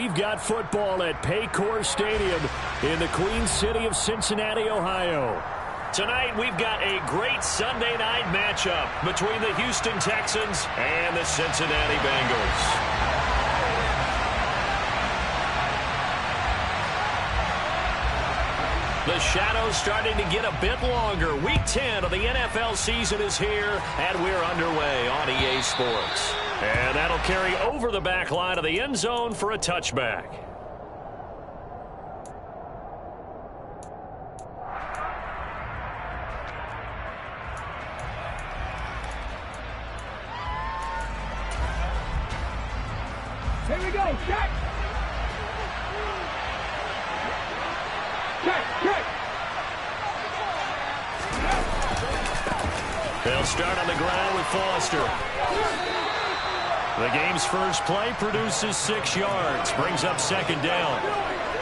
we've got football at Paycor Stadium in the Queen City of Cincinnati, Ohio. Tonight, we've got a great Sunday night matchup between the Houston Texans and the Cincinnati Bengals. The shadow's starting to get a bit longer. Week 10 of the NFL season is here, and we're underway on EA Sports. And that'll carry over the back line of the end zone for a touchback. Here we go, check! They'll start on the ground with Foster. The game's first play produces 6 yards, brings up second down.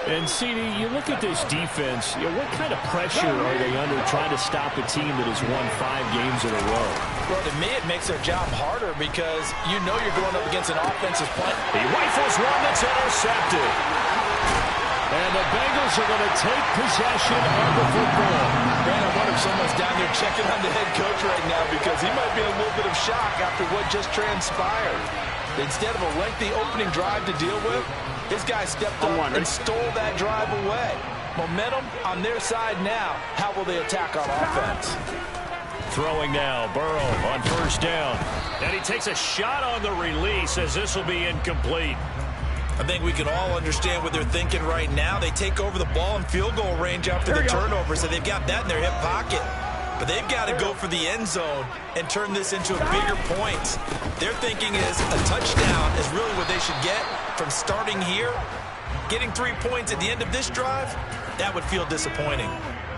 And, CD, you look at this defense, what kind of pressure are they under trying to stop a team that has won 5 games in a row? Well, to me, it makes their job harder because you know you're going up against an offensive play. He rifles one that's intercepted. And the Bengals are going to take possession of the football. Man, I wonder if someone's down there checking on the head coach right now because he might be in a little bit of shock after what just transpired. Instead of a lengthy opening drive to deal with, this guy stepped up and stole that drive away. Momentum on their side now. How will they attack on offense? Throwing now, Burrow on first down. And he takes a shot on the release as this will be incomplete. I think we can all understand what they're thinking right now. They take over the ball in field goal range after the turnover, so they've got that in their hip pocket. But they've got to go for the end zone and turn this into a bigger point. Their thinking is a touchdown is really what they should get from starting here. Getting 3 points at the end of this drive, that would feel disappointing.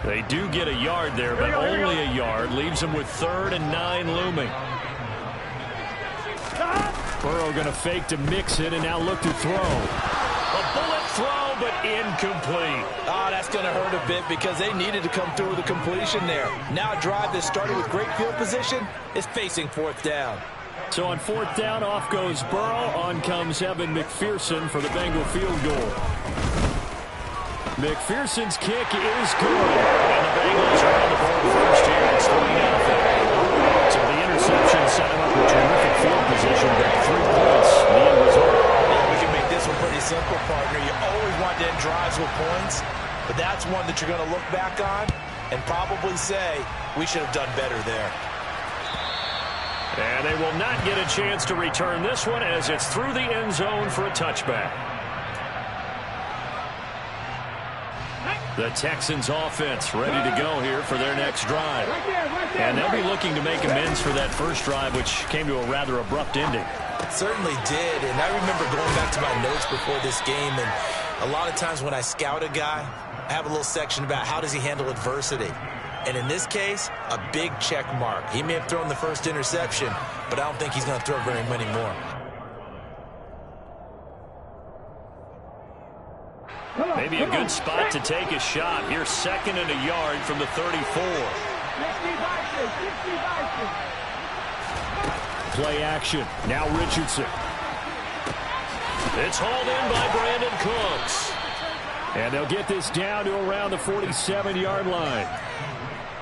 They do get a yard there, but only a yard. Leaves them with 3rd and 9 looming. Burrow going to fake to mix it and now look to throw. A bullet throw, but incomplete. Oh, that's going to hurt a bit because they needed to come through with a completion there. Now a drive that started with great field position is facing 4th down. So on 4th down, off goes Burrow. On comes Evan McPherson for the Bengal field goal. McPherson's kick is good. And the Bengals are on the board first here. It's 3-0. So the interception set him up with terrific field position, but 3 points, the end result. Yeah, we can make this one pretty simple, partner. You always want to end drives with points, but that's one that you're going to look back on and probably say, we should have done better there. And they will not get a chance to return this one as it's through the end zone for a touchback. The Texans offense ready to go here for their next drive. And they'll be looking to make amends for that first drive, which came to a rather abrupt ending. It certainly did, and I remember going back to my notes before this game, and a lot of times when I scout a guy, I have a little section about how does he handle adversity. And in this case, a big check mark. He may have thrown the first interception, but I don't think he's going to throw very many more. Maybe a good spot to take a shot. Here's 2nd and a yard from the 34. Play action. Now Richardson. It's hauled in by Brandon Cooks. And they'll get this down to around the 47-yard line.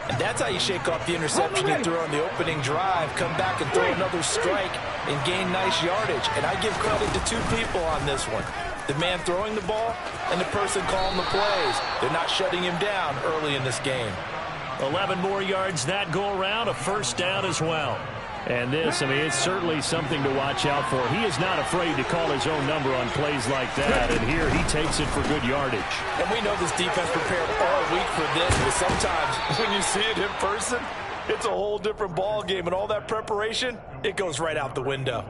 And that's how you shake off the interception you threw on the opening drive, come back and throw another strike and gain nice yardage. And I give credit to 2 people on this one. The man throwing the ball and the person calling the plays. They're not shutting him down early in this game. 11 more yards that go around, a first down as well. And this, I mean, it's certainly something to watch out for. He is not afraid to call his own number on plays like that, and here he takes it for good yardage. And we know this defense prepared all week for this, but sometimes when you see it in person, it's a whole different ball game, and all that preparation, it goes right out the window.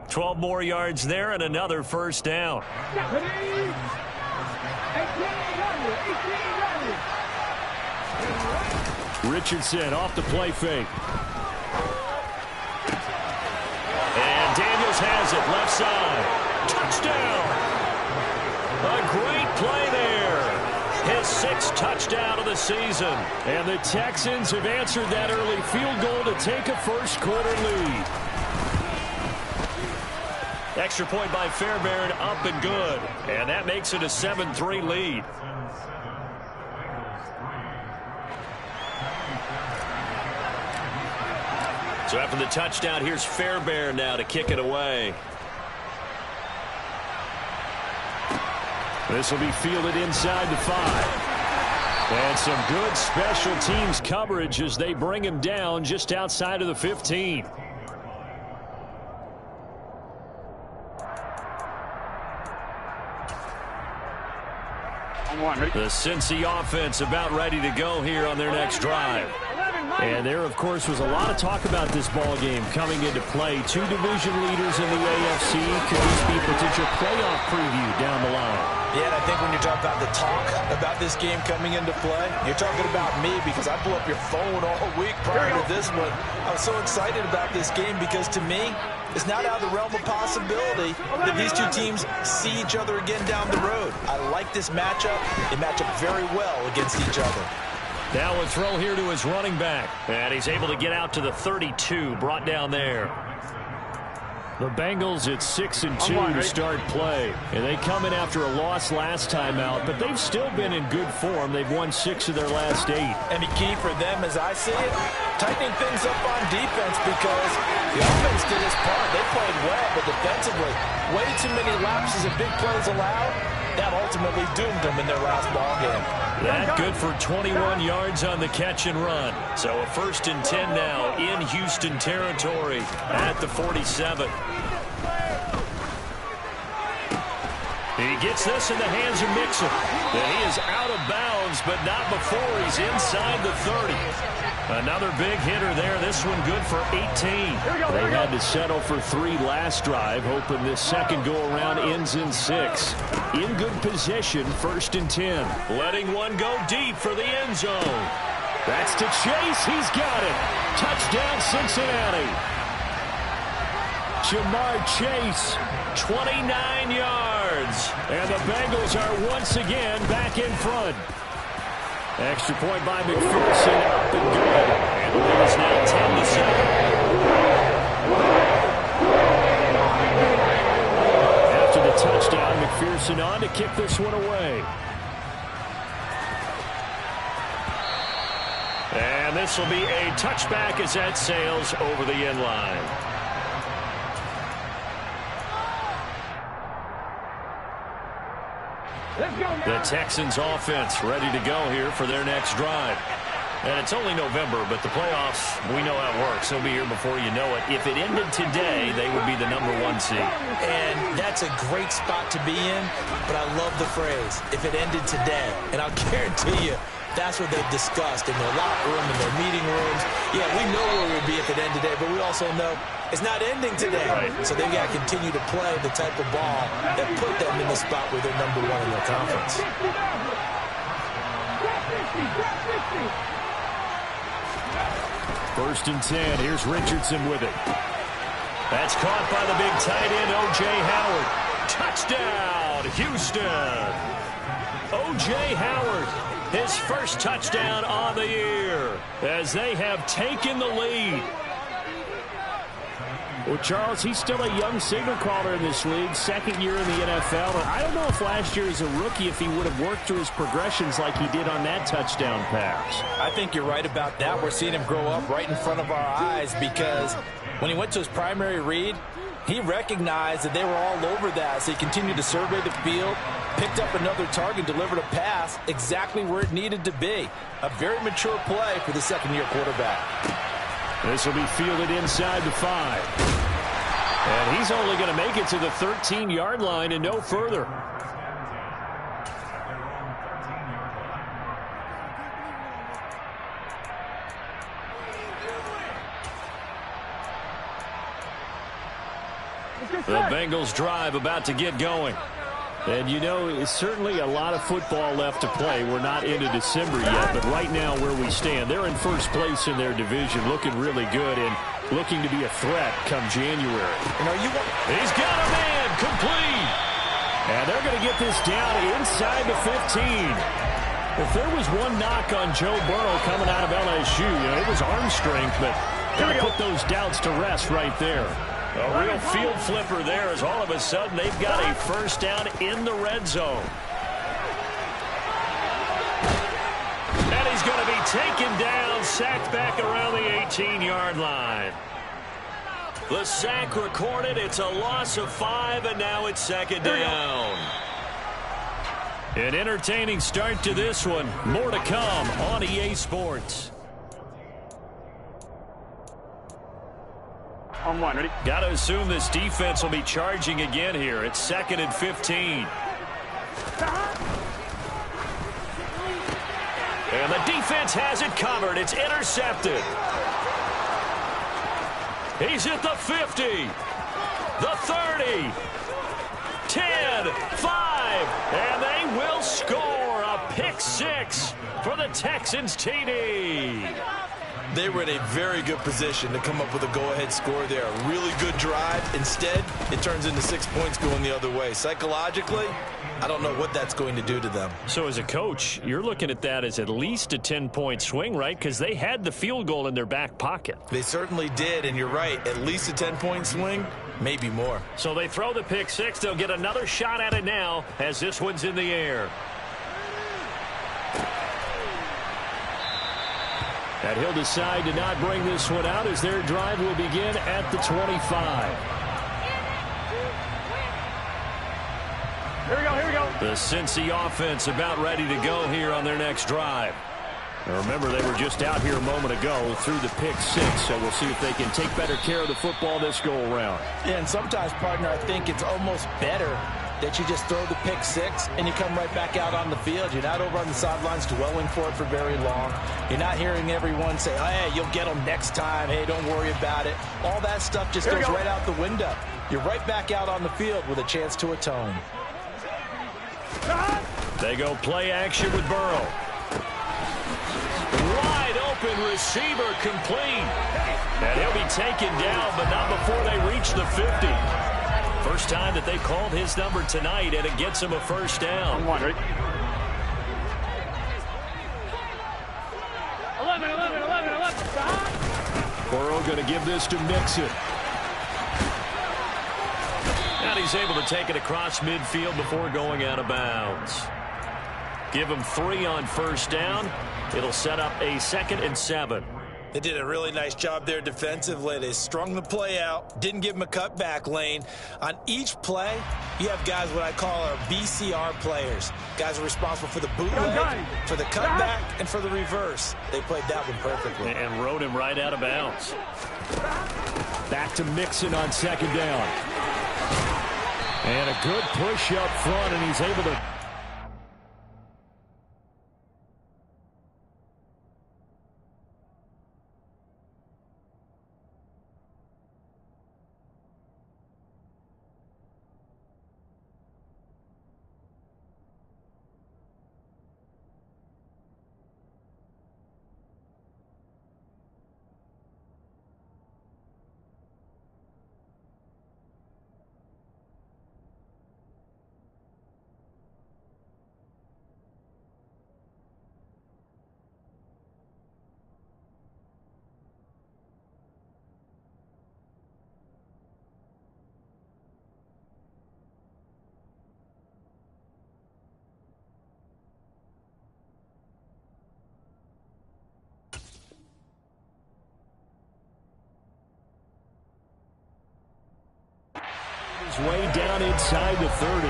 12 more yards there and another first down. Richardson off the play fake. And Daniels has it left side. Touchdown. A great play there. His 6th touchdown of the season. And the Texans have answered that early field goal to take a first quarter lead. Extra point by Fairbairn, up and good. And that makes it a 7-3 lead. So after the touchdown, here's Fairbairn now to kick it away. This will be fielded inside the 5. And some good special teams coverage as they bring him down just outside of the 15. The Cincy offense about ready to go here on their next drive. And there, of course, was a lot of talk about this ball game coming into play. Two division leaders in the AFC. Could this be a potential playoff preview down the line? Yeah, and I think when you talk about the talk about this game coming into play, you're talking about me because I blew up your phone all week prior to this one. I was so excited about this game because to me, it's not out of the realm of possibility that these two teams see each other again down the road. I like this matchup. They match up very well against each other. Now a throw here to his running back. And he's able to get out to the 32, brought down there. The Bengals at 6-2 to start play. And they come in after a loss last time out, but they've still been in good form. They've won 6 of their last 8. And the key for them, as I see it, tightening things up on defense because the offense did its part. They played well, but defensively, way too many lapses and big plays allowed. That ultimately doomed them in their last ball game. That good for 21 yards on the catch and run. So a 1st and 10 now in Houston territory at the 47. He gets this in the hands of Mixon. And he is out of bounds, but not before he's inside the 30. Another big hitter there. This one good for 18. They had to settle for 3 last drive, hoping this second go-around ends in 6. In good position, 1st and 10. Letting one go deep for the end zone. That's to Chase. He's got it. Touchdown, Cincinnati. Jamar Chase, 29 yards. And the Bengals are once again back in front. Extra point by McPherson, up and good. And the lead is now 10-7. After the touchdown, McPherson on to kick this one away. And this will be a touchback as that sails over the end line. The Texans offense ready to go here for their next drive. And it's only November, but the playoffs, we know how it works. They'll be here before you know it. If it ended today, they would be the #1 seed. And that's a great spot to be in, but I love the phrase, if it ended today. And I'll guarantee you, that's what they've discussed in their locker room, in their meeting rooms. Yeah, we know where we'll be if it ended today, but we also know it's not ending today. Right. So they've got to continue to play the type of ball that put them in the spot where they're #1 in their conference. First and 10. Here's Richardson with it. That's caught by the big tight end, O.J. Howard. Touchdown, Houston. O.J. Howard, his first touchdown on the year as they have taken the lead. Well, Charles, he's still a young signal caller in this league, 2nd year in the NFL. But I don't know if last year as a rookie if he would have worked through his progressions like he did on that touchdown pass. I think you're right about that. We're seeing him grow up right in front of our eyes because when he went to his primary read, he recognized that they were all over that. So he continued to survey the field, picked up another target, delivered a pass exactly where it needed to be. A very mature play for the 2nd-year quarterback. This will be fielded inside the 5. And he's only going to make it to the 13-yard line and no further. The Bengals drive about to get going. And, you know, it's certainly a lot of football left to play. We're not into December yet, but right now where we stand, they're in first place in their division, looking really good and looking to be a threat come January. He's got a man, complete. And they're going to get this down inside the 15. If there was one knock on Joe Burrow coming out of LSU, you know, it was arm strength, but got to put those doubts to rest right there. A real field flipper there as all of a sudden they've got a first down in the red zone. And he's going to be taken down, sacked back around the 18-yard line. The sack recorded. It's a loss of 5, and now it's second down. An entertaining start to this one. More to come on EA Sports. On one, ready? Got to assume this defense will be charging again here. It's 2nd and 15. And the defense has it covered. It's intercepted. He's at the 50, the 30, 10, 5, and they will score a pick 6 for the Texans TD. They were in a very good position to come up with a go-ahead score there. A really good drive. Instead, it turns into 6 points going the other way. Psychologically, I don't know what that's going to do to them. So as a coach, you're looking at that as at least a 10-point swing, right? Because they had the field goal in their back pocket. They certainly did, and you're right. At least a 10-point swing, maybe more. So they throw the pick 6. They'll get another shot at it now as this one's in the air. And he'll decide to not bring this one out as their drive will begin at the 25. Here we go, here we go. The Cincy offense about ready to go here on their next drive. Now remember, they were just out here a moment ago through the pick 6, so we'll see if they can take better care of the football this go-around. Yeah, and sometimes, partner, I think it's almost better that you just throw the pick 6 and you come right back out on the field. You're not over on the sidelines dwelling for it for very long. You're not hearing everyone say, hey, you'll get them next time. Hey, don't worry about it. All that stuff just goes right out the window. You're right back out on the field with a chance to atone. They go play action with Burrow. Wide open receiver complete. And he'll be taken down, but not before they reach the 50. First time that they called his number tonight, and it gets him a first down. 11, 11. Burrow going to give this to Mixon. And he's able to take it across midfield before going out of bounds. Give him 3 on first down. It'll set up a 2nd and 7. They did a really nice job there defensively. They strung the play out, didn't give him a cutback lane. On each play, you have guys what I call our BCR players. Guys are responsible for the bootleg, for the cutback, and for the reverse. They played that one perfectly. And rode him right out of bounds. Back to Mixon on 2nd down. And a good push up front, and he's able to... way down inside the 30.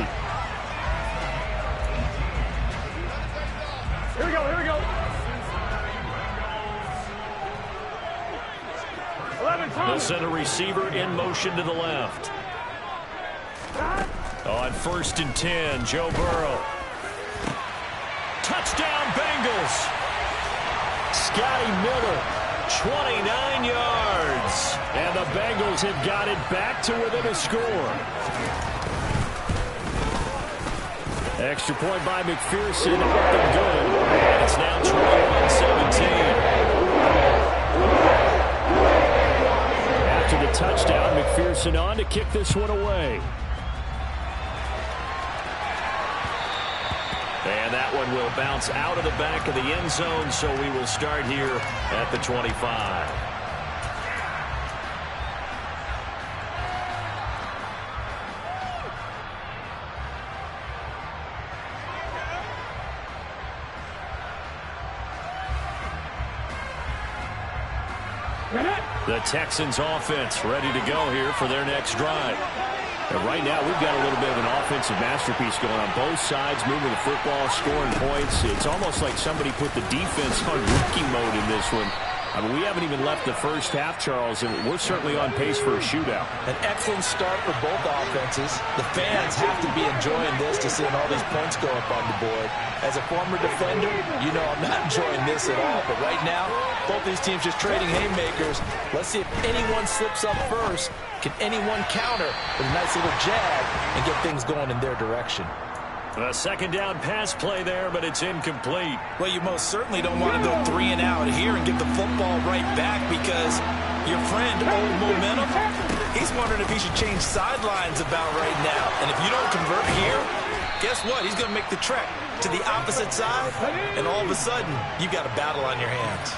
Here we go, here we go. 11, They'll send a receiver in motion to the left. On 1st and 10, Joe Burrow. Touchdown, Bengals. Scotty Miller, 29 yards. And the Bengals have got it back to within a score. Extra point by McPherson. Up and good. And it's now 21-17. After the touchdown, McPherson on to kick this one away. And that one will bounce out of the back of the end zone, so we will start here at the 25. The Texans offense ready to go here for their next drive. And right now, we've got a little bit of an offensive masterpiece going on both sides, moving the football, scoring points. It's almost like somebody put the defense on rookie mode in this one. I mean, we haven't even left the first half, Charles, and we're certainly on pace for a shootout. An excellent start for both offenses. The fans have to be enjoying this to seeing all these points go up on the board. As a former defender, you know I'm not enjoying this at all. But right now, both these teams just trading haymakers. Let's see if anyone slips up first. Can anyone counter with a nice little jab and get things going in their direction? A second down pass play there, but it's incomplete. Well, you most certainly don't want to go 3 and out here and give the football right back because your friend, Old Momentum, he's wondering if he should change sidelines about right now. And if you don't convert here, guess what? He's going to make the trek to the opposite side, and all of a sudden, you've got a battle on your hands.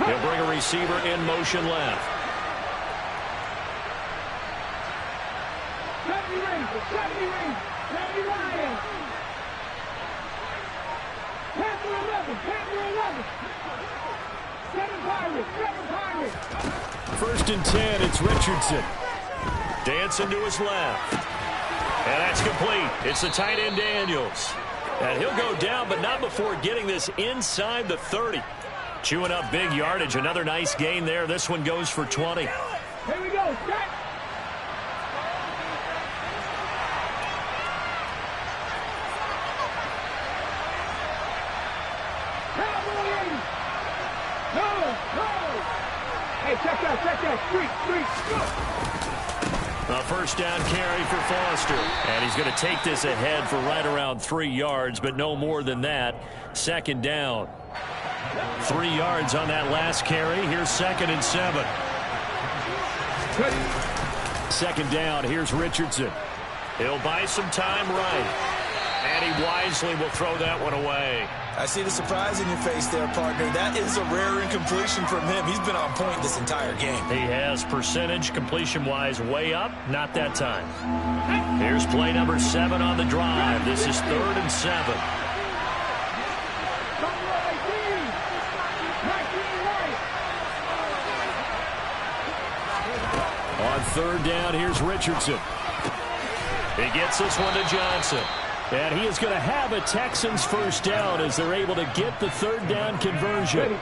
He'll bring a receiver in motion left. First and 10, it's Richardson. Dancing to his left. And that's complete. It's the tight end Daniels. And he'll go down, but not before getting this inside the 30. Chewing up big yardage. Another nice gain there. This one goes for 20. Here we go. Set. Hey, check that. Street. A first down carry for Foster. And he's going to take this ahead for right around 3 yards, but no more than that. Second down. 3 yards on that last carry. Here's 2nd and 7. Second down. Here's Richardson. He'll buy some time right. And he wisely will throw that one away. I see the surprise in your face there, partner. That is a rare incompletion from him. He's been on point this entire game. He has percentage completion-wise way up. Not that time. Here's play number 7 on the drive. This is 3rd and 7. On 3rd down, here's Richardson. He gets this one to Johnson. And he is going to have a Texans first down as they're able to get the 3rd down conversion.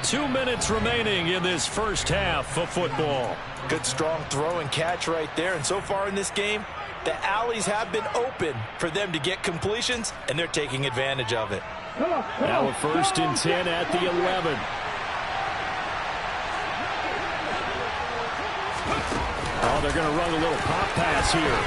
2 minutes remaining in this first half of football. Good strong throw and catch right there. And so far in this game, the alleys have been open for them to get completions, and they're taking advantage of it. Now a 1st and 10 at the 11. Oh, they're going to run a little pop pass here.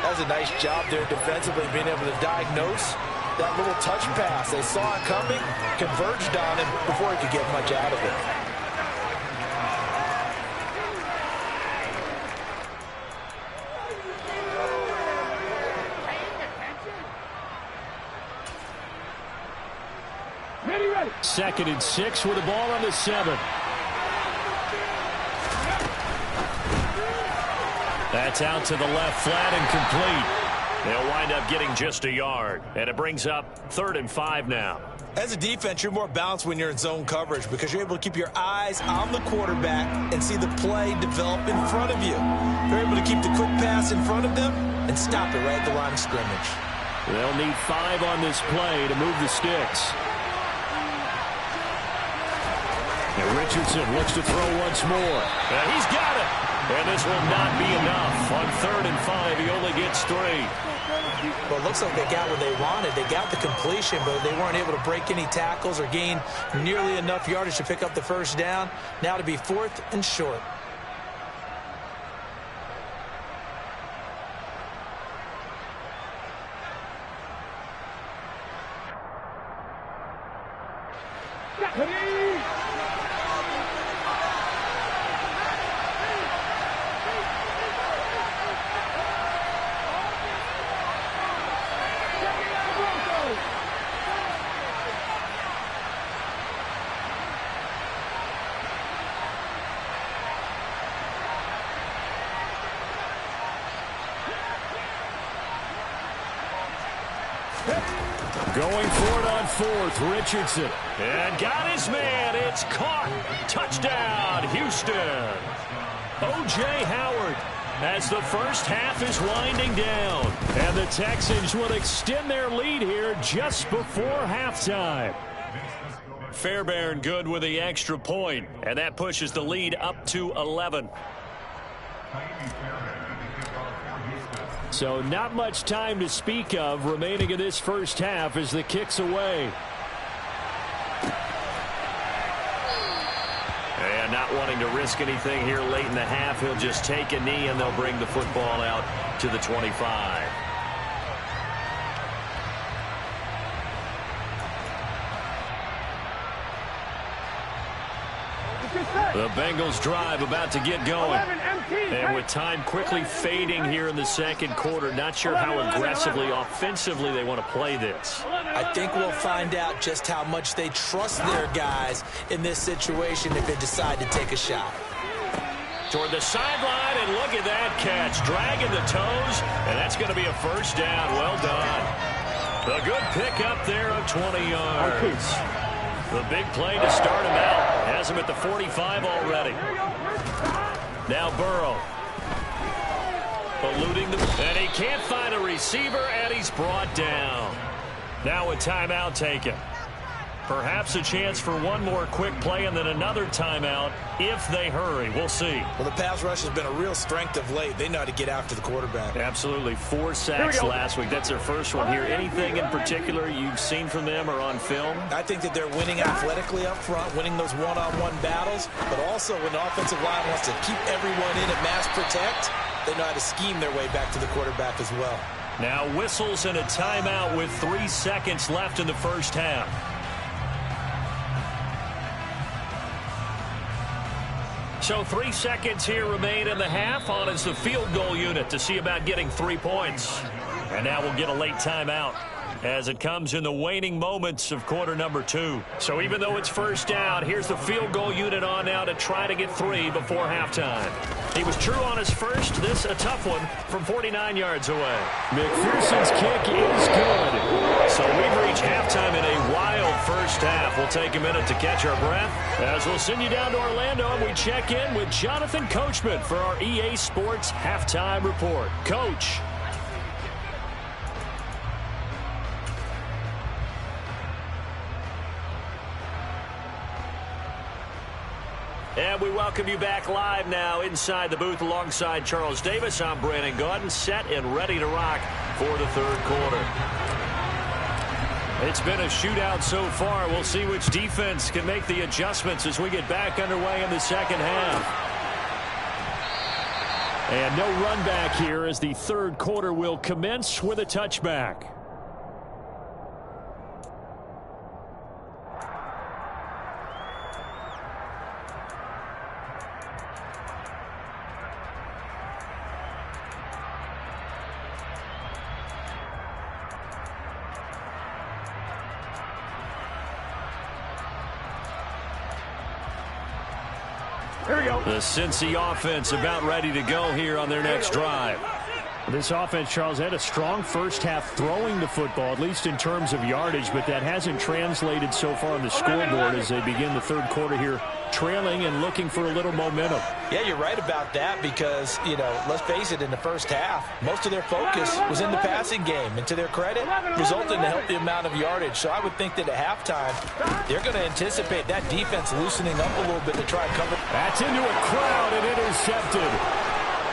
That's a nice job there defensively, being able to diagnose that little touch pass. They saw it coming, converged on him before he could get much out of it. Ready. 2nd and 6 with the ball on the 7. That's out to the left, flat and complete. They'll wind up getting just a yard, and it brings up 3rd and 5 now. As a defense, you're more balanced when you're in zone coverage because you're able to keep your eyes on the quarterback and see the play develop in front of you. You're able to keep the quick pass in front of them and stop it right at the line of scrimmage. They'll need 5 on this play to move the sticks. And Richardson looks to throw once more. And he's got it. And this will not be enough. On 3rd and 5, he only gets 3. Well, it looks like they got what they wanted. They got the completion, but they weren't able to break any tackles or gain nearly enough yardage to pick up the first down. Now to be 4th and short. Going for it on fourth, Richardson. And got his man. It's caught. Touchdown, Houston. O.J. Howard as the first half is winding down. And the Texans will extend their lead here just before halftime. Fairbairn good with the extra point. And that pushes the lead up to 11. So not much time to speak of remaining in this first half as the kick's away. And not wanting to risk anything here late in the half, he'll just take a knee and they'll bring the football out to the 25. The Bengals drive about to get going. And with time quickly fading here in the second quarter, not sure how aggressively, offensively they want to play this. I think we'll find out just how much they trust their guys in this situation if they decide to take a shot. Toward the sideline, and look at that catch. Dragging the toes, and that's going to be a first down. Well done. A good pick up there of 20 yards. The big play to start him out. Has him at the 45 already. Now Burrow. Eluding them. And he can't find a receiver, and he's brought down. Now a timeout taken. Perhaps a chance for one more quick play and then another timeout if they hurry. We'll see. Well, the pass rush has been a real strength of late. They know how to get after the quarterback. Absolutely. 4 sacks last week. That's their first one here. Anything in particular you've seen from them or on film? I think that they're winning athletically up front, winning those one-on-one battles, but also when the offensive line wants to keep everyone in and mass protect, they know how to scheme their way back to the quarterback as well. Now whistles and a timeout with 3 seconds left in the first half. So 3 seconds here remain in the half. On is the field goal unit to see about getting 3 points. And now we'll get a late timeout as it comes in the waning moments of quarter number 2. So even though it's first down, here's the field goal unit on now to try to get 3 before halftime. He was true on his first. This a tough one from 49 yards away. McPherson's kick is good. So we've reached halftime in a wild first half. We'll take a minute to catch our breath as we'll send you down to Orlando and we check in with Jonathan Coachman for our EA Sports Halftime Report. Coach. And we welcome you back live now inside the booth alongside Charles Davis. I'm Brandon Gaudin, set and ready to rock for the third quarter. It's been a shootout so far. We'll see which defense can make the adjustments as we get back underway in the second half. And no run back here as the third quarter will commence with a touchback. The Cincy offense about ready to go here on their next drive. This offense, Charles, had a strong first half throwing the football, at least in terms of yardage, but that hasn't translated so far on the scoreboard as they begin the third quarter here, trailing and looking for a little momentum. Yeah, you're right about that because, you know, let's face it, in the first half, most of their focus was in the passing game. And to their credit, resulted in a healthy amount of yardage. So I would think that at halftime, they're going to anticipate that defense loosening up a little bit to try and cover. That's into a crowd and intercepted.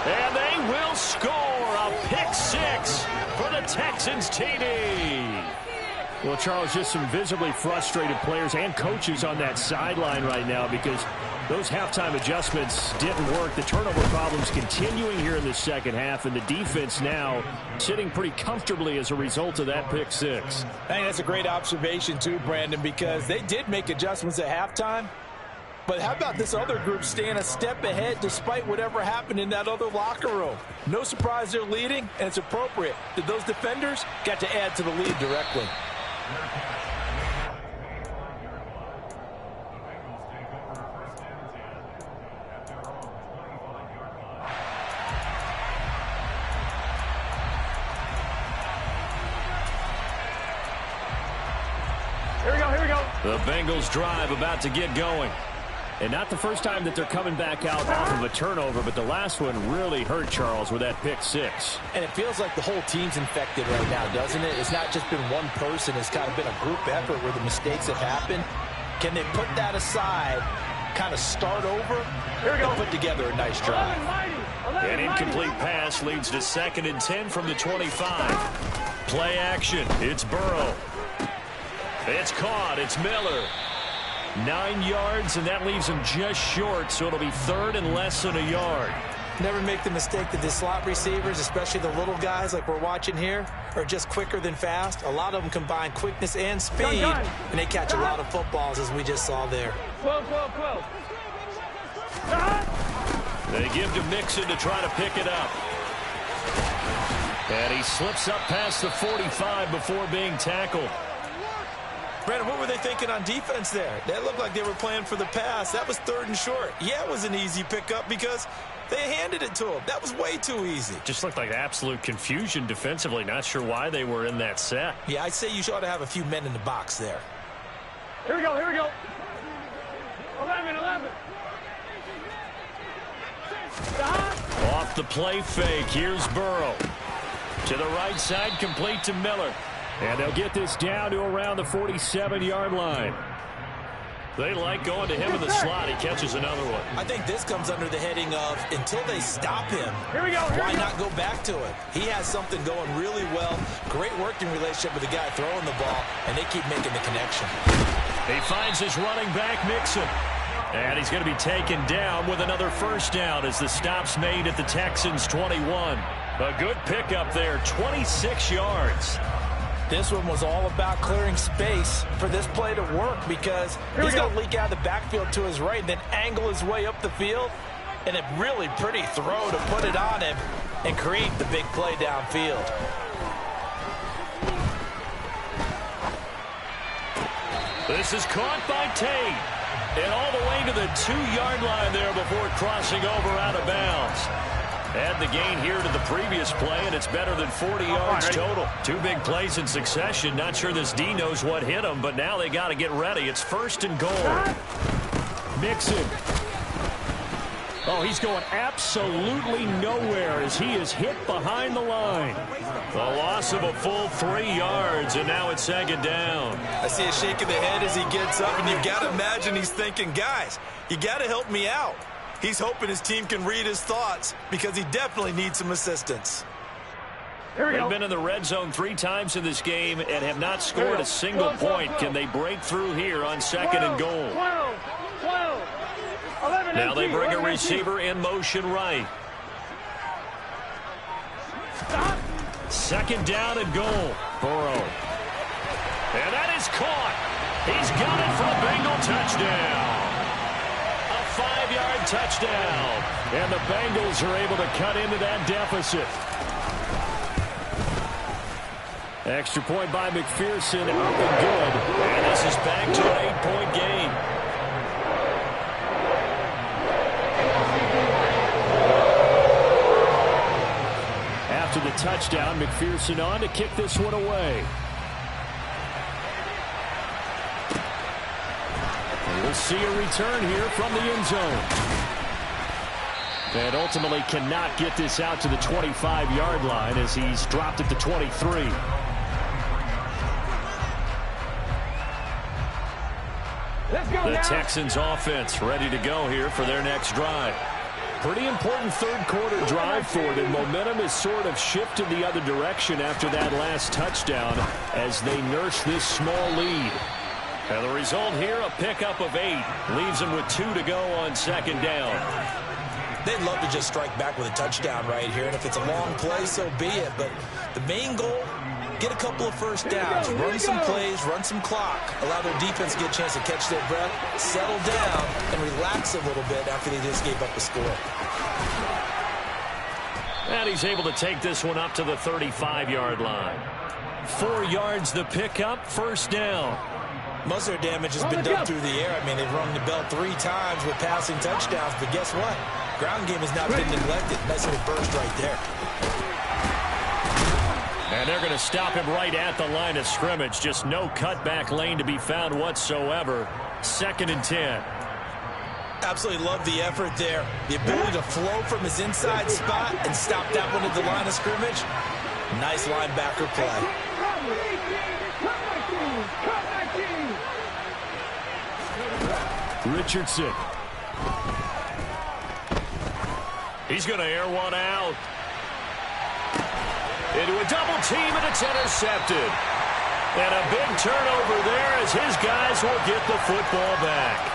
And they will score a pick 6 for the Texans TD. Well, Charles, just some visibly frustrated players and coaches on that sideline right now because those halftime adjustments didn't work. The turnover problems continuing here in the second half, and the defense now sitting pretty comfortably as a result of that pick 6. I think that's a great observation too, Brandon, because they did make adjustments at halftime. But how about this other group staying a step ahead despite whatever happened in that other locker room? No surprise they're leading, and it's appropriate that those defenders got to add to the lead directly. The Bengals drive about to get going. And not the first time that they're coming back out off of a turnover, but the last one really hurt Charles with that pick six. And it feels like the whole team's infected right now, doesn't it? It's not just been one person. It's kind of been a group effort where the mistakes have happened. Can they put that aside, kind of start over, and put together a nice drive? An incomplete pass leads to 2nd and 10 from the 25. Play action. It's Burrow. It's caught. It's Miller. 9 yards, and that leaves him just short, so it'll be 3rd and less than a yard. Never make the mistake that the slot receivers, especially the little guys like we're watching here, are just quicker than fast. A lot of them combine quickness and speed, and they catch a lot of footballs, as we just saw there. They give to Mixon to try to pick it up. And he slips up past the 45 before being tackled. Brandon, what were they thinking on defense there? That looked like they were playing for the pass. That was 3rd and short. Yeah, it was an easy pickup because they handed it to him. That was way too easy. Just looked like absolute confusion defensively. Not sure why they were in that set. Yeah, I'd say you ought to have a few men in the box there. Here we go, here we go. 11. Off the play fake. Here's Burrow. To the right side, complete to Miller. And they'll get this down to around the 47-yard line. They like going to him in the slot. He catches another one. I think this comes under the heading of until they stop him, why not go back to it? He has something going really well. Great working relationship with the guy throwing the ball, and they keep making the connection. He finds his running back, Mixon. And he's going to be taken down with another first down as the stop's made at the Texans' 21. A good pickup there, 26 yards. This one was all about clearing space for this play to work because he's going to leak out of the backfield to his right and then angle his way up the field. And a really pretty throw to put it on him and create the big play downfield. This is caught by Tate. And all the way to the 2-yard line there before crossing over out of bounds. Add the gain here to the previous play, and it's better than 40 yards total. 2 big plays in succession. Not sure this D knows what hit him, but now they got to get ready. It's 1st and goal. Mixon. Oh, he's going absolutely nowhere as he is hit behind the line. The loss of a full 3 yards, and now it's 2nd down. I see a shake of the head as he gets up, and you've got to imagine he's thinking, guys, you got to help me out. He's hoping his team can read his thoughts because he definitely needs some assistance. They've been in the red zone 3 times in this game and have not scored a single point. Can they break through here on 2nd and goal? 11, now they bring a receiver in motion right. 2nd down and goal. Burrow. And that is caught. He's got it for a Bengal touchdown. 5-yard touchdown. And the Bengals are able to cut into that deficit. Extra point by McPherson, up and good. And this is back to an 8-point game. After the touchdown, McPherson on to kick this one away. We'll see a return here from the end zone. And ultimately cannot get this out to the 25-yard line as he's dropped at the 23. The Texans offense ready to go here for their next drive. Pretty important 3rd quarter drive for them. Momentum has sort of shifted the other direction after that last touchdown as they nurse this small lead. And the result here, a pickup of 8. Leaves them with 2 to go on 2nd down. They'd love to just strike back with a touchdown right here. And if it's a long play, so be it. But the main goal, get a couple of first downs. Run some plays, run some clock. Allow their defense to get a chance to catch their breath, settle down, and relax a little bit after they just gave up a score. And he's able to take this one up to the 35-yard line. 4 yards the pickup, 1st down. Most of their damage has been done through the air. I mean, they've rung the bell 3 times with passing touchdowns, but guess what? Ground game has not been neglected. Nice little burst right there. And they're going to stop him right at the line of scrimmage. Just no cutback lane to be found whatsoever. 2nd and 10. Absolutely love the effort there. The ability to flow from his inside spot and stop that one at the line of scrimmage. Nice linebacker play. Richardson. He's going to air one out. Into a double team, and it's intercepted. And a big turnover there as his guys will get the football back.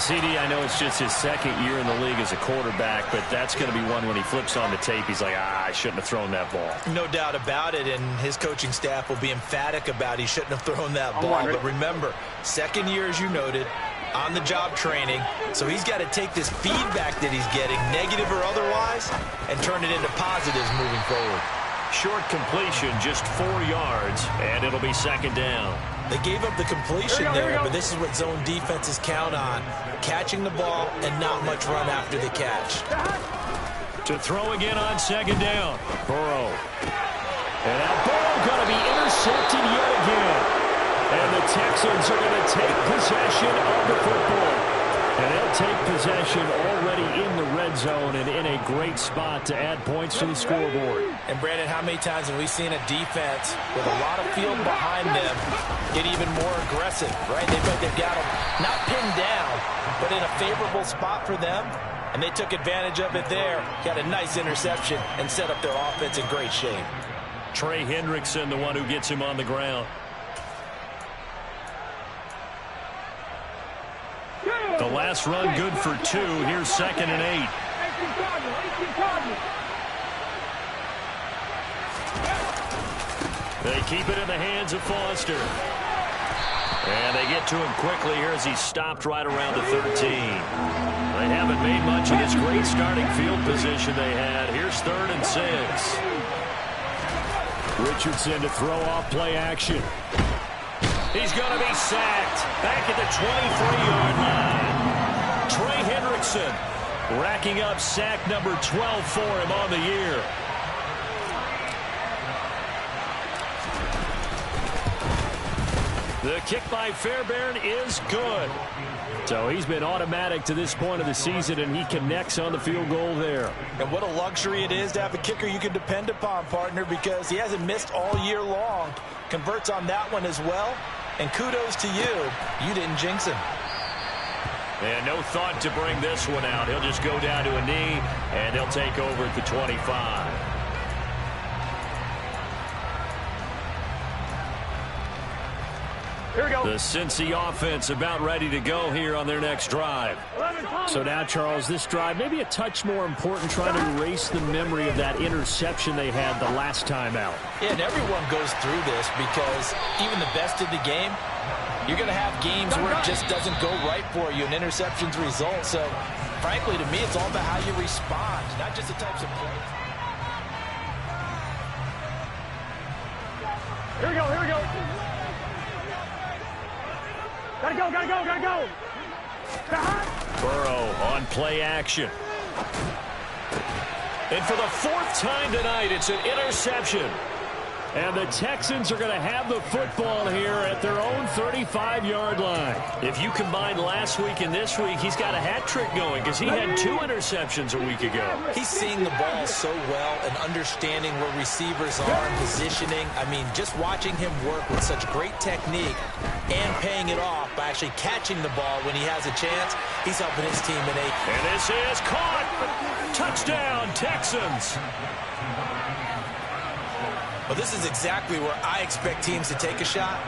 CD, I know it's just his 2nd year in the league as a quarterback, but that's going to be one when he flips on the tape. He's like, I shouldn't have thrown that ball. No doubt about it, and his coaching staff will be emphatic about he shouldn't have thrown that ball. But remember, 2nd year, as you noted, on-the-job training, so he's got to take this feedback that he's getting, negative or otherwise, and turn it into positives moving forward. Short completion, just 4 yards, and it'll be 2nd down. They gave up the completion there, but this is what zone defenses count on. Catching the ball and not much run after the catch. To throw again on 2nd down. Burrow. And now Burrow going to be intercepted yet again. And the Texans are going to take possession of the football. And they'll take possession already in the red zone and in a great spot to add points to the scoreboard. And, Brandon, how many times have we seen a defense with a lot of field behind them get even more aggressive, right? They've got them not pinned down, but in a favorable spot for them, and they took advantage of it there. Got a nice interception and set up their offense in great shape. Trey Hendrickson, the one who gets him on the ground. The last run good for 2. Here's 2nd and 8. They keep it in the hands of Foster. And they get to him quickly here as he's stopped right around the 13. They haven't made much of this great starting field position they had. Here's 3rd and 6. Richardson to throw off play action. He's going to be sacked back at the 23-yard line. Trey Hendrickson racking up sack number 12 for him on the year. The kick by Fairbairn is good. So he's been automatic to this point of the season, and he connects on the field goal there. And what a luxury it is to have a kicker you can depend upon, partner, because he hasn't missed all year long. Converts on that one as well. And kudos to you. You didn't jinx him. And no thought to bring this one out. He'll just go down to a knee, and they'll take over at the 25. Here we go. The Cincy offense about ready to go here on their next drive. So now, Charles, this drive maybe a touch more important, trying to erase the memory of that interception they had the last time out. Yeah, and everyone goes through this because even the best in the game, you're going to have games where it just doesn't go right for you and interceptions result. So, frankly, to me, it's all about how you respond, not just the types of plays. Here we go, here we go. Gotta go, gotta go, gotta go. Burrow on play action. And for the 4th time tonight, it's an interception. And the Texans are going to have the football here at their own 35-yard line. If you combine last week and this week, he's got a hat trick going because he had 2 interceptions a week ago. He's seeing the ball so well and understanding where receivers are and positioning. I mean, just watching him work with such great technique and paying it off by actually catching the ball when he has a chance, he's helping his team in 8. And this is caught. Touchdown, Texans. Well, this is exactly where I expect teams to take a shot.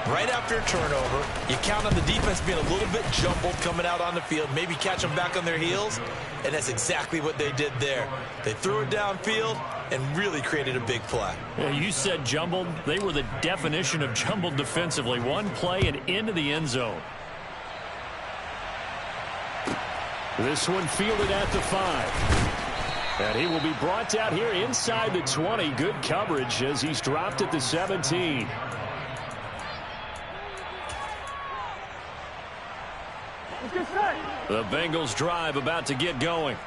Right after a turnover, you count on the defense being a little bit jumbled coming out on the field, maybe catch them back on their heels, and that's exactly what they did there. They threw it downfield and really created a big play. Yeah, you said jumbled. They were the definition of jumbled defensively. One play and into the end zone. This one fielded at the 5. And he will be brought down here inside the 20. Good coverage as he's dropped at the 17. The Bengals drive about to get going.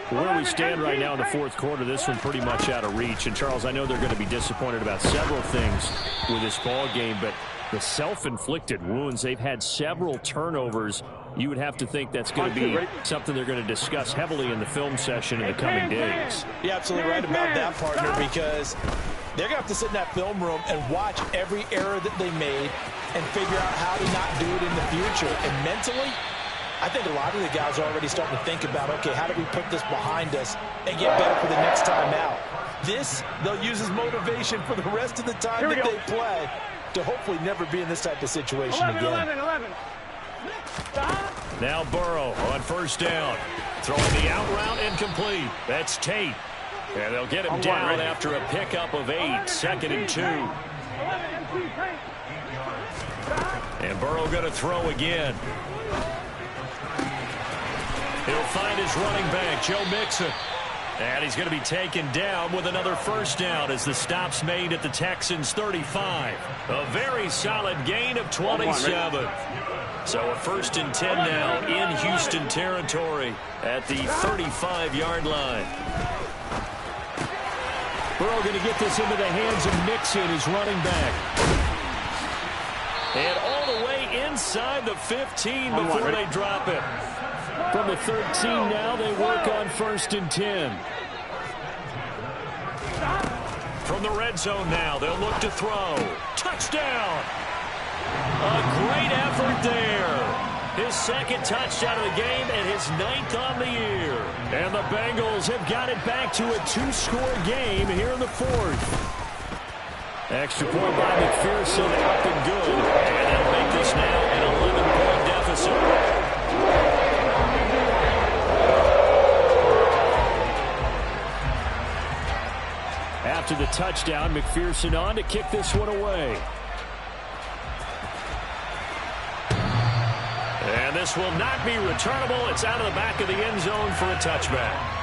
Where we stand right now in the fourth quarter, this one pretty much out of reach. And, Charles, I know they're going to be disappointed about several things with this ball game, but the self-inflicted wounds, they've had several turnovers. You would have to think that's going to be something they're going to discuss heavily in the film session in the coming days. You're absolutely right about that, partner, because they're going to have to sit in that film room and watch every error that they made and figure out how to not do it in the future. And mentally, I think a lot of the guys are already starting to think about, okay, how do we put this behind us and get better for the next time out? This, they'll use as motivation for the rest of the time that they play to hopefully never be in this type of situation again. 11. Now Burrow on first down. Throwing the out route incomplete. That's Tate. And they'll get him down after a pickup of 8. 2nd and 2. And Burrow going to throw again. He'll find his running back, Joe Mixon. And he's going to be taken down with another first down as the stop's made at the Texans' 35. A very solid gain of 27. So a 1st and 10 now in Houston territory at the 35-yard line. Burrow going to get this into the hands of Mixon, his running back. And all the way inside the 15 before they drop it. From the 13 now, they work on 1st and 10. From the red zone now, they'll look to throw. Touchdown! A great effort there. His 2nd touchdown of the game and his 9th on the year. And the Bengals have got it back to a 2-score game here in the 4th. Extra point by McPherson, up and good. And that'll make this now an 11-point deficit. After the touchdown, McPherson on to kick this one away. And this will not be returnable. It's out of the back of the end zone for a touchback.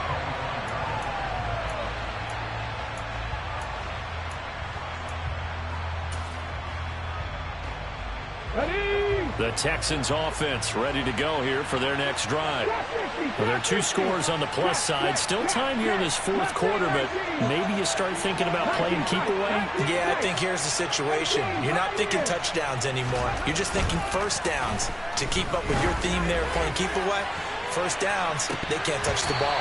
The Texans offense ready to go here for their next drive. Well, there are 2 scores on the plus side. Still time here in this 4th quarter, but maybe you start thinking about playing keep away? Yeah, I think here's the situation. You're not thinking touchdowns anymore. You're just thinking first downs. To keep up with your theme there, playing keep away, first downs, they can't touch the ball.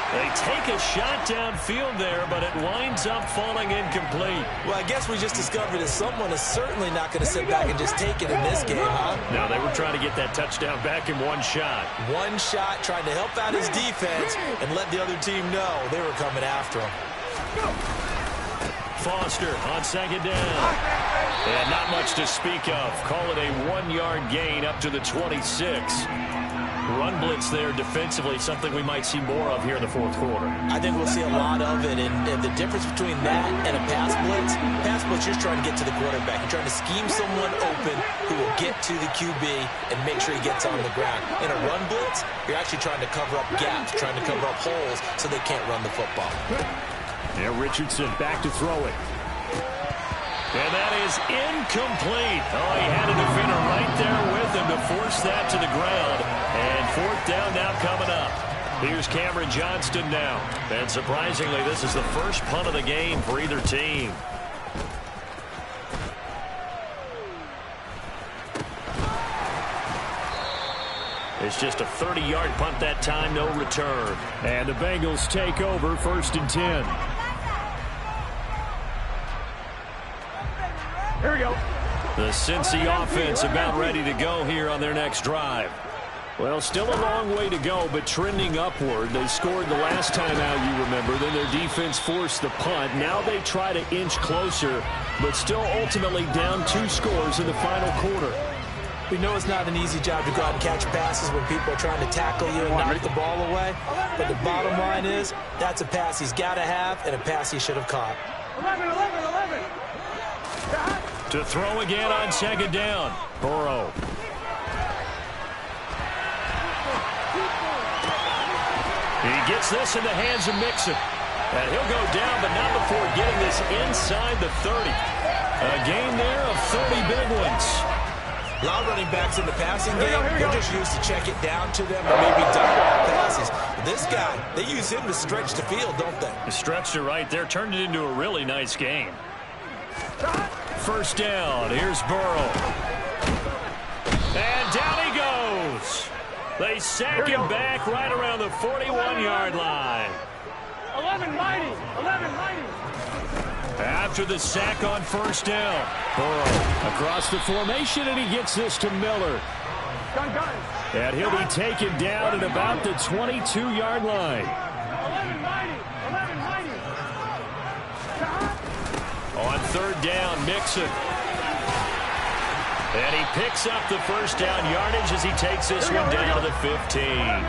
They take a shot downfield there, but it winds up falling incomplete. Well, I guess we just discovered that someone is certainly not going to sit back and just take it in this game, huh? No, they were trying to get that touchdown back in one shot. One shot, trying to help out his defense and let the other team know they were coming after him. Foster on 2nd down. And not much to speak of. Call it a 1-yard gain up to the 26. Run blitz there defensively, something we might see more of here in the 4th quarter. I think we'll see a lot of it, and the difference between that and a pass blitz, you're just trying to get to the quarterback. You're trying to scheme someone open who will get to the QB and make sure he gets on the ground. In a run blitz, you're actually trying to cover up gaps, trying to cover up holes so they can't run the football. There, Richardson back to throw it. And that is incomplete. Oh, he had a defender right there with him to force that to the ground. And 4th down now coming up. Here's Cameron Johnston now. And surprisingly, this is the first punt of the game for either team. It's just a 30-yard punt that time, no return. And the Bengals take over 1st and 10. Here we go. The Cincy offense about ready to go here on their next drive. Well, still a long way to go, but trending upward. They scored the last time out, you remember. Then their defense forced the punt. Now they try to inch closer, but still ultimately down 2 scores in the final quarter. We know it's not an easy job to go out and catch passes when people are trying to tackle you and knock the ball away. But the bottom line is, that's a pass he's got to have and a pass he should have caught. 11. To throw again on 2nd down. Burrow. He gets this in the hands of Mixon. And he'll go down, but not before getting this inside the 30. A gain there of 30 big ones. A lot of running backs in the passing game, they're just used to check it down to them or maybe direct passes. But this guy, they use him to stretch the field, don't they? They stretched it right there, turned it into a really nice game. First down, here's Burrow. And down he goes. They sack him back right around the 41-yard line. 11 mighty, 11 mighty. After the sack on first down, Burrow across the formation, and he gets this to Miller. Gun. And he'll be taken down at about the 22-yard line. 11 mighty, 11 mighty. On third down, Mixon. And he picks up the first down yardage as he takes this one down to the 15.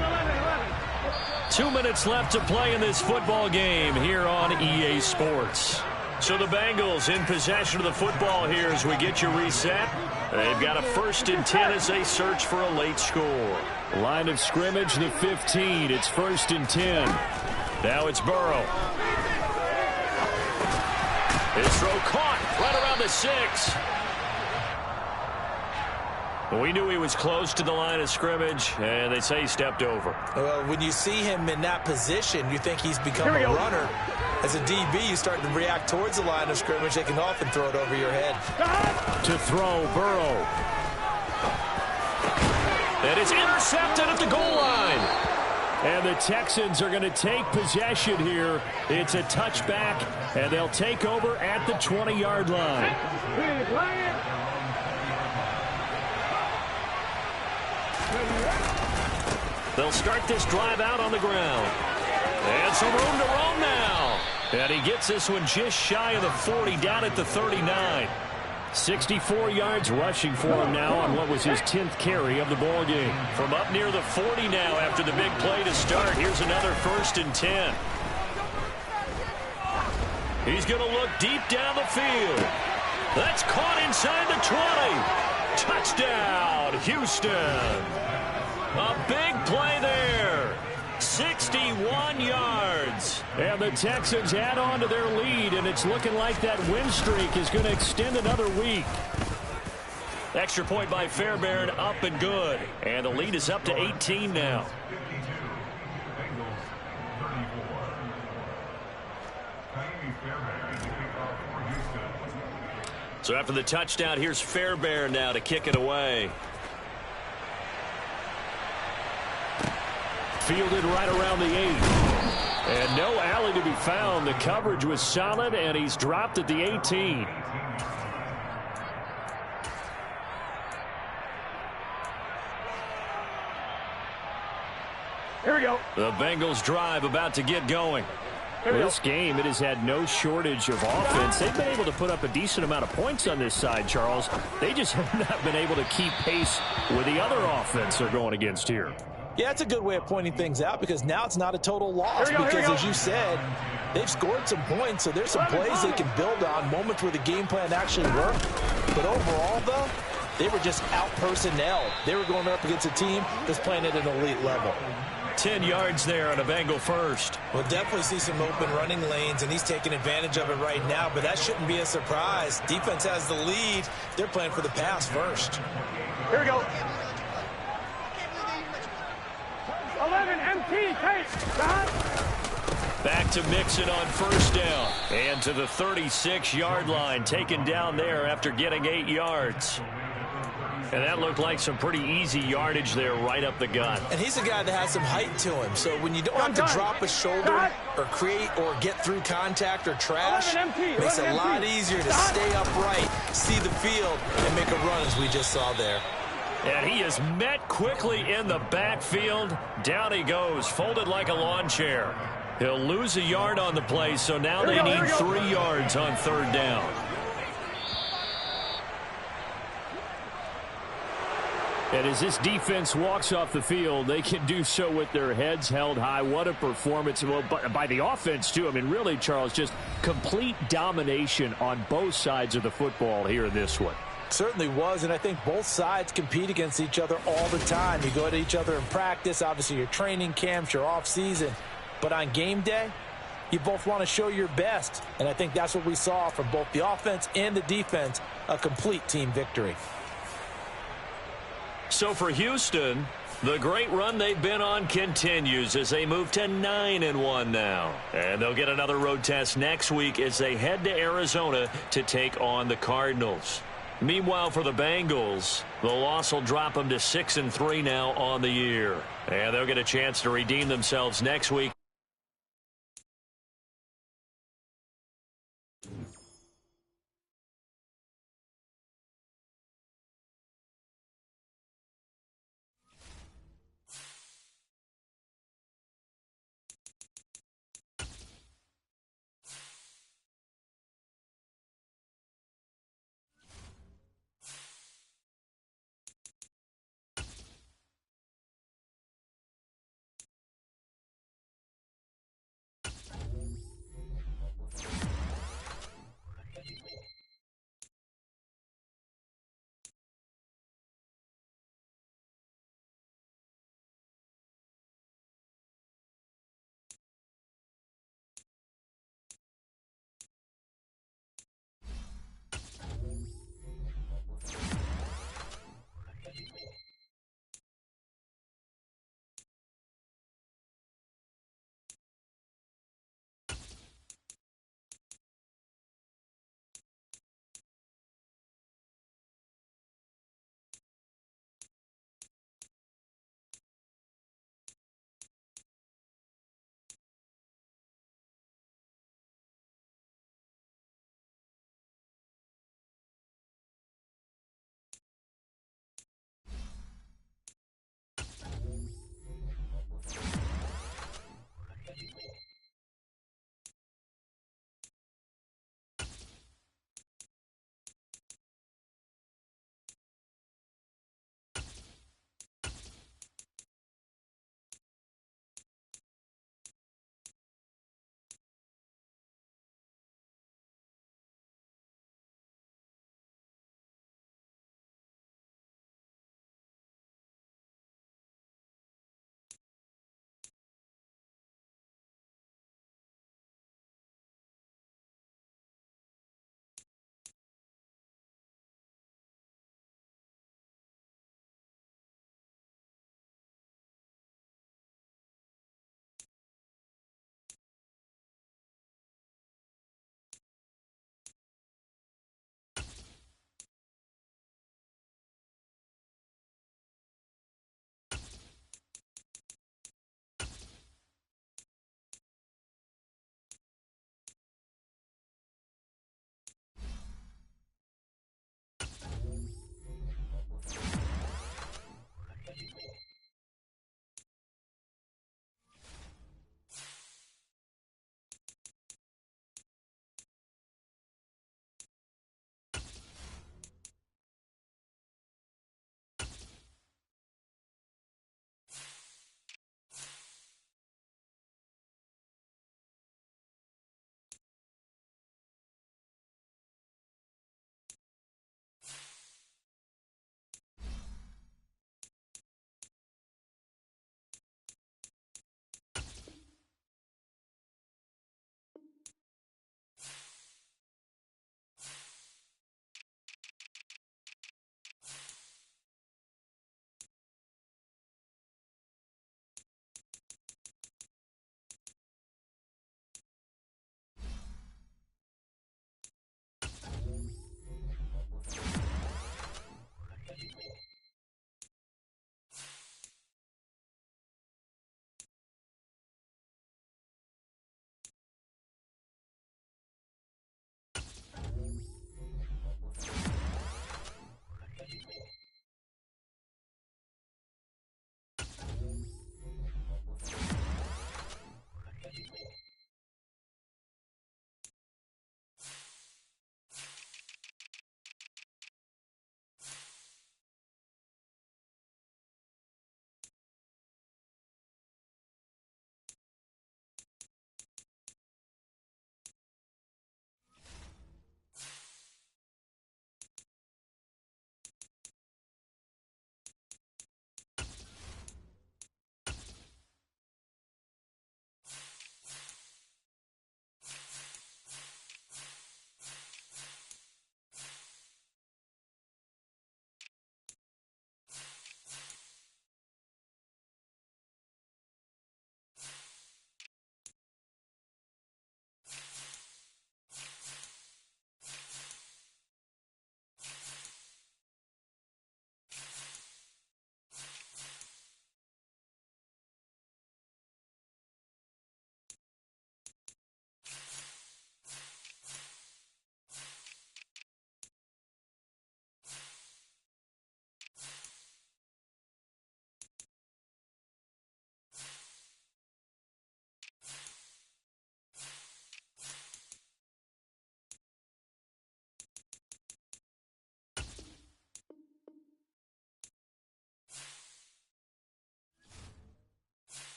2 minutes left to play in this football game here on EA Sports. So the Bengals in possession of the football here as we get you reset. They've got a 1st and 10 as they search for a late score. Line of scrimmage, the 15. It's 1st and 10. Now it's Burrow. His throw caught right around the 6. We knew he was close to the line of scrimmage, and they say he stepped over. Well, when you see him in that position, you think he's become a runner. As a DB, you start to react towards the line of scrimmage. They can often throw it over your head. To throw, Burrow. And it's intercepted at the goal line. And the Texans are going to take possession here. It's a touchback, and they'll take over at the 20-yard line. They'll start this drive out on the ground. And some room to roam now. And he gets this one just shy of the 40, down at the 39. 64 yards rushing for him now on what was his 10th carry of the ball game. From up near the 40 now after the big play to start. Here's another 1st and 10. He's going to look deep down the field. That's caught inside the 20. Touchdown, Houston. A big play there. 61 yards. And the Texans add on to their lead, and it's looking like that win streak is going to extend another week. Extra point by Fairbairn, up and good. And the lead is up to 18 now. So after the touchdown, here's Fairbairn now to kick it away. Fielded right around the 8. And no alley to be found. The coverage was solid, and he's dropped at the 18. Here we go. The Bengals drive about to get going. This game, it has had no shortage of offense. They've been able to put up a decent amount of points on this side, Charles. They just have not been able to keep pace with the other offense they're going against here. Yeah, it's a good way of pointing things out because now it's not a total loss because, as you said, they've scored some points, so there's some plays they can build on, moments where the game plan actually worked. But overall, though, they were just out-personnel. They were going up against a team that's playing at an elite level. 10 yards there on a Bengal first. We'll definitely see some open running lanes, and he's taking advantage of it right now, but that shouldn't be a surprise. Defense has the lead. They're playing for the pass first. Here we go. 11 MT, take. Back to Mixon on first down. And to the 36-yard line, taken down there after getting 8 yards. And that looked like some pretty easy yardage there right up the gut. And he's a guy that has some height to him. So when you don't have to drop a shoulder or create or get through contact or trash, it makes it a lot easier to stay upright, see the field, and make a run as we just saw there. And he is met quickly in the backfield. Down he goes, folded like a lawn chair. He'll lose a yard on the play, so now they need 3 yards on third down. And as this defense walks off the field, they can do so with their heads held high. What a performance. Well, by the offense, too. I mean, really, Charles, just complete domination on both sides of the football here in this one. Certainly was, and I think both sides compete against each other all the time. You go at each other in practice, obviously your training camps, your off-season. But on game day, you both want to show your best. And I think that's what we saw from both the offense and the defense, a complete team victory. So for Houston, the great run they've been on continues as they move to 9-1 now. And they'll get another road test next week as they head to Arizona to take on the Cardinals. Meanwhile, for the Bengals, the loss will drop them to 6-3 now on the year. And they'll get a chance to redeem themselves next week.